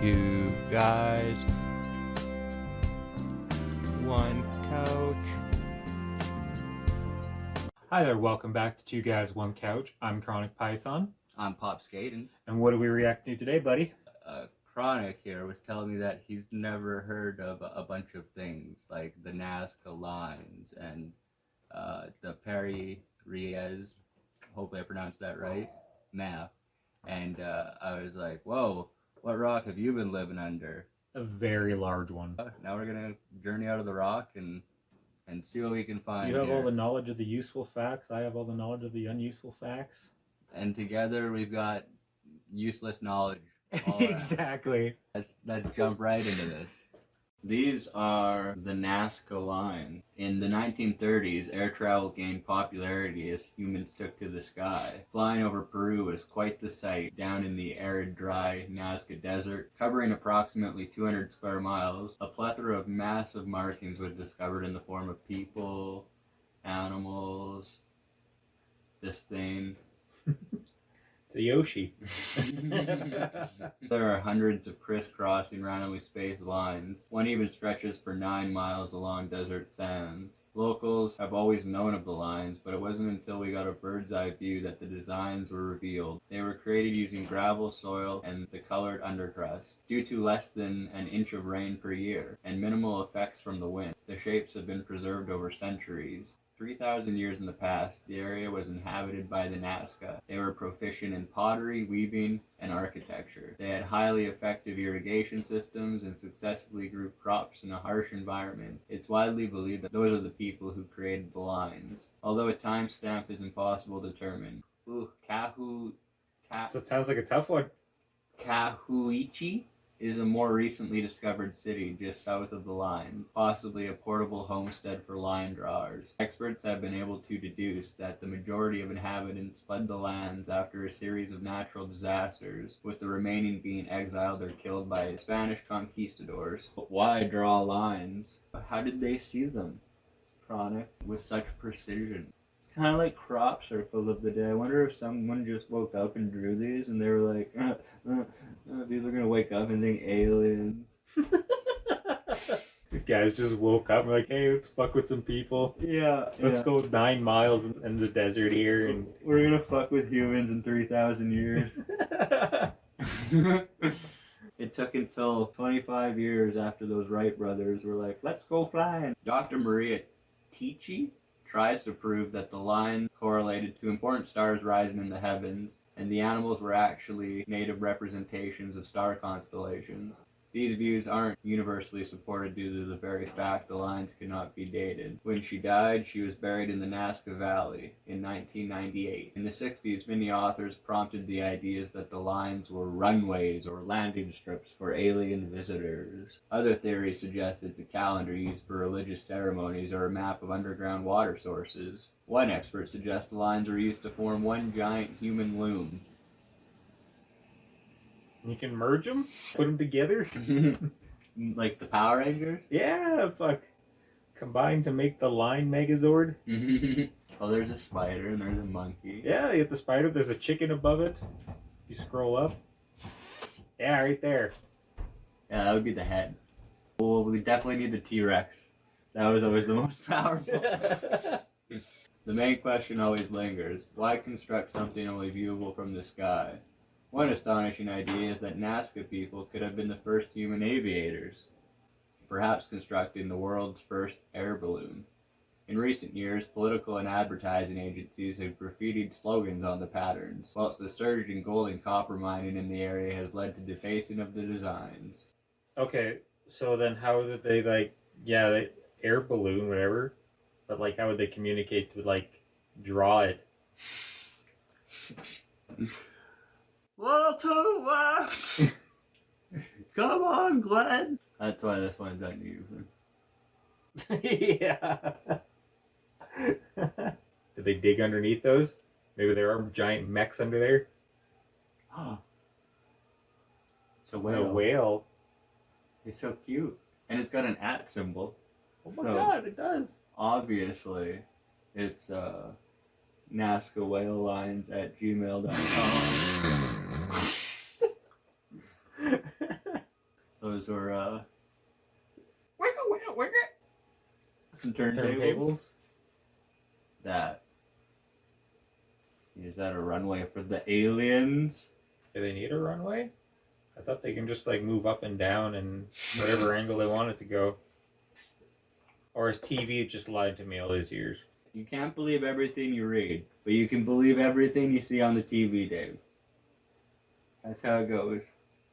Two guys, one couch. Hi there, welcome back to Two Guys, One Couch. I'm ChronicPython. I'm Pop Skaden. And what are we reacting to today, buddy? Chronic here was telling me that he's never heard of a bunch of things like the Nazca lines and the Piri, Reis, hopefully I pronounced that right, map. And I was like, whoa, what rock have you been living under? A very large one. Now we're going to journey out of the rock and see what we can find. You have here. all the knowledge of the useful facts. I have all the knowledge of the unuseful facts. And together we've got useless knowledge. Exactly. Let's jump right into this. These are the Nazca line. In the 1930s, air travel gained popularity as humans took to the sky. Flying over Peru was quite the sight, down in the arid, dry Nazca Desert. Covering approximately 200 square miles, a plethora of massive markings was discovered in the form of people, animals, this thing. The Yoshi. There are hundreds of crisscrossing, randomly spaced lines. One even stretches for 9 miles along desert sands. Locals have always known of the lines, but it wasn't until we got a bird's eye view that the designs were revealed. They were created using gravel, soil, and the colored undercrust. Due to less than an inch of rain per year, and minimal effects from the wind, the shapes have been preserved over centuries. 3,000 years in the past, the area was inhabited by the Nazca. They were proficient in pottery, weaving, and architecture. They had highly effective irrigation systems and successfully grew crops in a harsh environment. It's widely believed that those are the people who created the lines, although a timestamp is impossible to determine. So it sounds like a tough one. Cahuichi is a more recently discovered city just south of the lines, possibly a portable homestead for line drawers. Experts have been able to deduce that the majority of inhabitants fled the lands after a series of natural disasters, with the remaining being exiled or killed by Spanish conquistadors. But why draw lines? How did they see them, Chronic, with such precision? It's kind of like crop circles of the day. I wonder if someone just woke up and drew these and they were like, these are gonna wake up and think aliens. The guys just woke up and were like, hey, let's fuck with some people. Let's go 9 miles in the desert here and we're gonna fuck with humans in 3,000 years. It took until 25 years after those Wright brothers were like, let's go flying. Dr. Maria Ticci tries to prove that the line correlated to important stars rising in the heavens, and the animals were actually native representations of star constellations. These views aren't universally supported due to the very fact the lines could not be dated. When she died, she was buried in the Nazca Valley in 1998. In the 60s, many authors prompted the ideas that the lines were runways or landing strips for alien visitors. Other theories suggest it's a calendar used for religious ceremonies or a map of underground water sources. One expert suggests the lines were used to form one giant human loom. you can merge them, put them together. Like the Power Rangers? Yeah, fuck. Combined to make the line Megazord. Oh, there's a spider and there's a monkey. Yeah, you get the spider. There's a chicken above it. You scroll up. Yeah, right there. Yeah, that would be the head. Well, we definitely need the T-Rex. That was always the most powerful. The main question always lingers. Why construct something only viewable from the sky? One astonishing idea is that Nazca people could have been the first human aviators, perhaps constructing the world's first air balloon. In recent years, political and advertising agencies have graffitied slogans on the patterns, whilst the surge in gold and copper mining in the area has led to defacing of the designs. Okay, so then how did they, they air balloon, whatever, but, how would they communicate to, draw it? Little to left! Come on, Glenn! That's why this one's unusual. Yeah. Did they dig underneath those? Maybe there are giant mechs under there? It's a whale. A whale. It's so cute. And it's got an @ symbol. Oh my god, it does. Obviously, it's NazcaWhaleLines@gmail.com. Those were, wiggle. Some Turntables. That. Is that a runway for the aliens? Do they need a runway? I thought they can just like move up and down and whatever angle they want it to go. Or has TV just lied to me all these years? You can't believe everything you read, but you can believe everything you see on the TV, Dave. That's how it goes.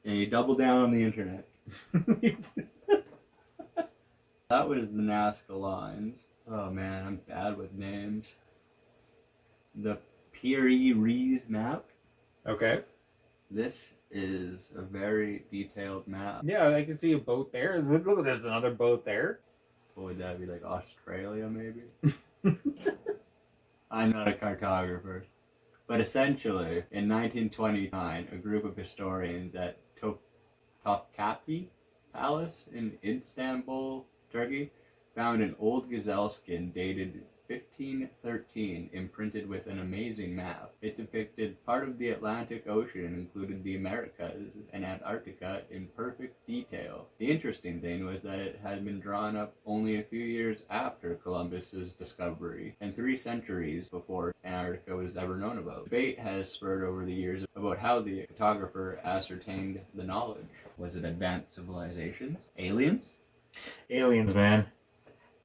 And you double down on the internet. That was the Nazca lines. Oh man, I'm bad with names. The Piri Reis map. Okay. This is a very detailed map. Yeah, I can see a boat there. Look, there's another boat there. What would that be, like Australia maybe? I'm not a cartographer. But essentially, in 1929, a group of historians at Topkapi Palace in Istanbul, Turkey, found an old gazelle skin dated 1513 imprinted with an amazing map. It depicted part of the Atlantic Ocean and included the Americas and Antarctica in perfect detail. The interesting thing was that it had been drawn up only a few years after Columbus's discovery and 3 centuries before Antarctica was ever known about. Debate has spurred over the years about how the photographer ascertained the knowledge. Was it advanced civilizations? Aliens? Aliens, man.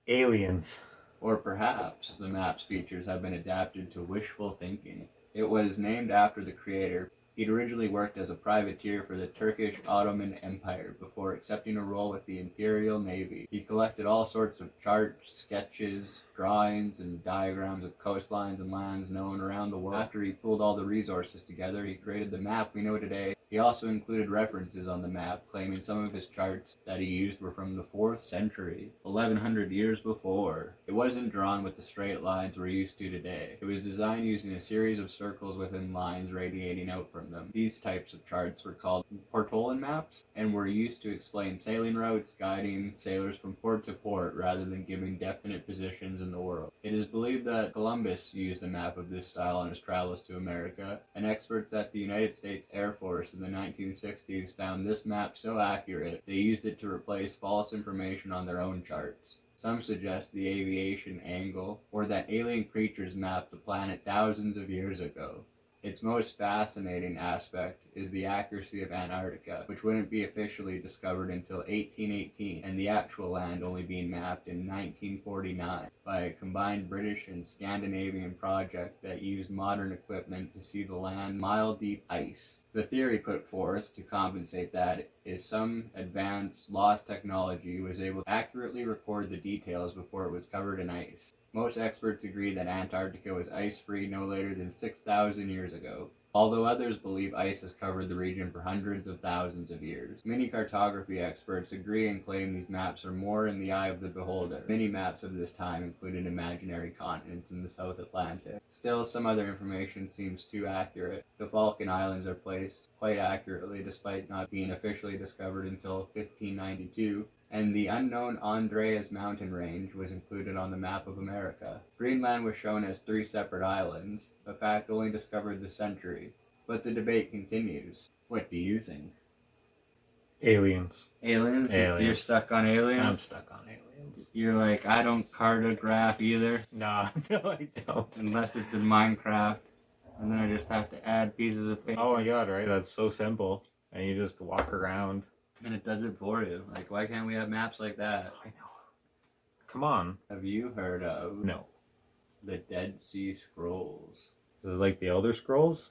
Aliens. Or perhaps the map's features have been adapted to wishful thinking. It was named after the creator. He'd originally worked as a privateer for the Turkish Ottoman Empire before accepting a role with the Imperial Navy. He collected all sorts of charts, sketches, drawings, and diagrams of coastlines and lands known around the world. After he pulled all the resources together, he created the map we know today. He also included references on the map, claiming some of his charts that he used were from the 4th century, 1100 years before. It wasn't drawn with the straight lines we're used to today. It was designed using a series of circles within lines radiating out from them. These types of charts were called portolan maps and were used to explain sailing routes, guiding sailors from port to port rather than giving definite positions in the world. It is believed that Columbus used a map of this style on his travels to America, and experts at the United States Air Force in the 1960s found this map so accurate they used it to replace false information on their own charts. Some suggest the aviation angle, or that alien creatures mapped the planet thousands of years ago. Its most fascinating aspect is the accuracy of Antarctica, which wouldn't be officially discovered until 1818, and the actual land only being mapped in 1949 by a combined British and Scandinavian project that used modern equipment to see the land mile-deep ice. The theory put forth to compensate that is some advanced lost technology was able to accurately record the details before it was covered in ice. Most experts agree that Antarctica was ice-free no later than 6,000 years ago, although others believe ice has covered the region for hundreds of thousands of years. Many cartography experts agree and claim these maps are more in the eye of the beholder. Many maps of this time included imaginary continents in the South Atlantic. Still, some other information seems too accurate. The Falkland Islands are placed quite accurately despite not being officially discovered until 1592. And the unknown Andreas mountain range was included on the map of America. Greenland was shown as 3 separate islands, a fact only discovered this century. But the debate continues. What do you think? Aliens. Aliens? Aliens. You're stuck on aliens? I'm stuck on aliens. You're like, I don't cartograph either. Nah, no, I don't. Unless it's in Minecraft. And then I just have to add pieces of paper. Oh my god, right? That's so simple. And you just walk around. And it does it for you. Like, why can't we have maps like that? I know. Come on. Have you heard of No. the Dead Sea Scrolls? Is it like the Elder Scrolls?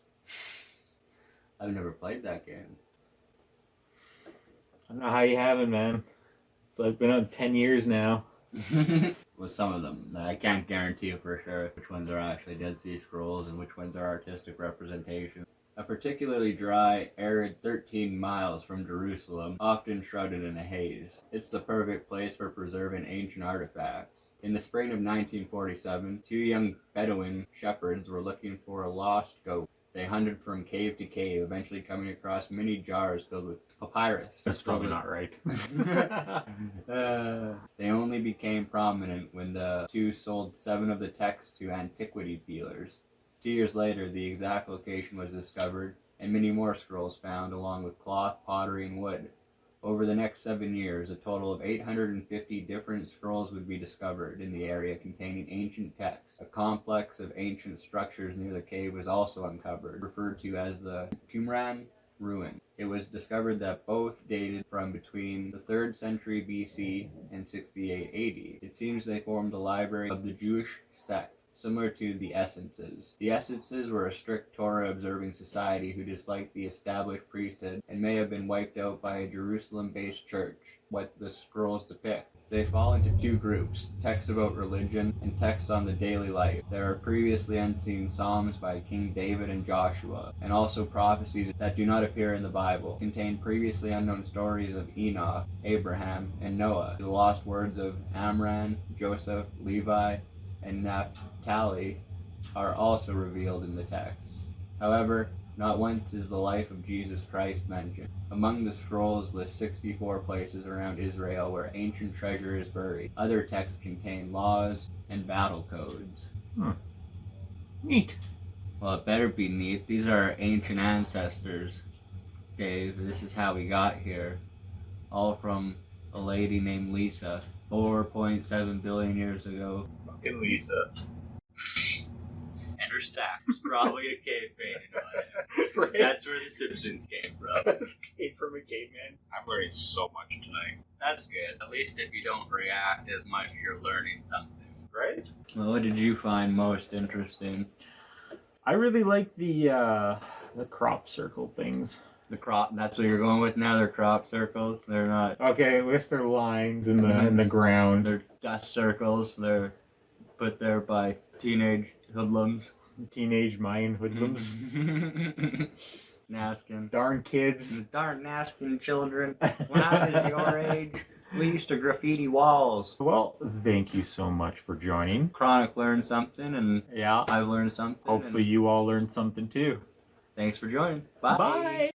I've never played that game. I don't know how you haven't, man. It's like been on 10 years now. With some of them. I can't guarantee you for sure which ones are actually Dead Sea Scrolls and which ones are artistic representations. A particularly dry, arid 13 miles from Jerusalem, often shrouded in a haze. It's the perfect place for preserving ancient artifacts. In the spring of 1947, 2 young Bedouin shepherds were looking for a lost goat. They hunted from cave to cave, eventually coming across many jars filled with papyrus. That's probably not right. They only became prominent when the 2 sold 7 of the texts to antiquity dealers. 2 years later, the exact location was discovered, and many more scrolls found, along with cloth, pottery, and wood. Over the next 7 years, a total of 850 different scrolls would be discovered in the area containing ancient texts. A complex of ancient structures near the cave was also uncovered, referred to as the Qumran ruin. It was discovered that both dated from between the 3rd century BC and 68 AD. It seems they formed a library of the Jewish sect, similar to the Essences. The Essences were a strict Torah-observing society who disliked the established priesthood and may have been wiped out by a Jerusalem-based church, what the scrolls depict. They fall into two groups, texts about religion and texts on the daily life. There are previously unseen psalms by King David and Joshua, and also prophecies that do not appear in the Bible, contain previously unknown stories of Enoch, Abraham, and Noah. The lost words of Amram, Joseph, Levi, and Naphtali are also revealed in the texts. However, not once is the life of Jesus Christ mentioned. Among the scrolls list 64 places around Israel where ancient treasure is buried. Other texts contain laws and battle codes. Neat. Well, it better be neat. These are our ancient ancestors, Dave. This is how we got here. All from a lady named Lisa, 4.7 billion years ago. Fucking Lisa. And her sack was probably a cave painting. Right? That's where the Simpsons came from. Came from a caveman. I'm learning so much tonight. That's good. At least if you don't react as much, you're learning something. Right? Well, what did you find most interesting? I really like the crop circle things. The crop, that's what you're going with now? They're crop circles? They're not... Okay, with their lines in the ground. They're dust circles. They're put there by teenage hoodlums. Teenage Mayan hoodlums. Naskin. Darn kids. Darn Naskin children. When I was your age, we used to graffiti walls. Well, thank you so much for joining. Chronic learned something, and Yeah. I've learned something. Hopefully you all learned something too. Thanks for joining. Bye. Bye.